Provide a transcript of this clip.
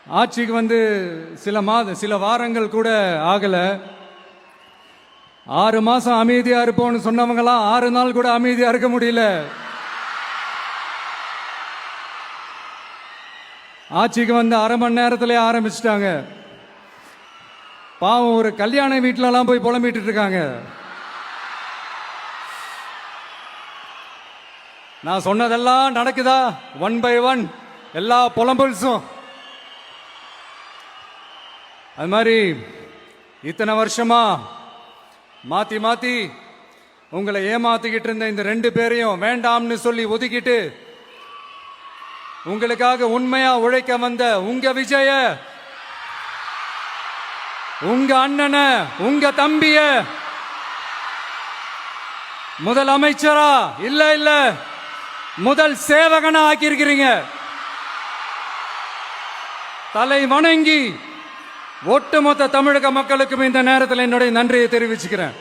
ஆட்சிக்கு வந்து சில வாரங்கள் கூட ஆகல. 6 மாசம் அமைதியா இருப்போம்னு சொன்னவங்களாம் 6 நாள் கூட அமைதியா இருக்க முடியல. ஆட்சிக்கு வந்து அரை மணி நேரத்திலே ஆரம்பிச்சிட்டாங்க. பாவம், ஒரு கல்யாண வீட்டிலலாம் போய் புலம்பிட்டு இருக்காங்க. நான் சொன்னதெல்லாம் நடக்குதா? 1 by 1 எல்லா புலம்பல்ஸும். அது மாதிரி இத்தனை வருஷமா மாத்தி மாத்தி உங்களை ஏமாத்திக்கிட்டு இருந்த இந்த 2 பேரையும் வேண்டாம்னு சொல்லி ஒதுக்கிட்டு உங்களுக்காக உண்மையா உழைக்க வந்த உங்க விஜய, உங்க அண்ணன, உங்க தம்பிய முதல் அமைச்சரா இல்ல முதல் சேவகனா ஆக்கியிருக்கிறீங்க. தலை வணங்கி ஒட்டுமொத்த தமிழக மக்களுக்கும் இந்த நேரத்தில் என்னுடைய நன்றியை தெரிவிச்சுக்கிறேன்.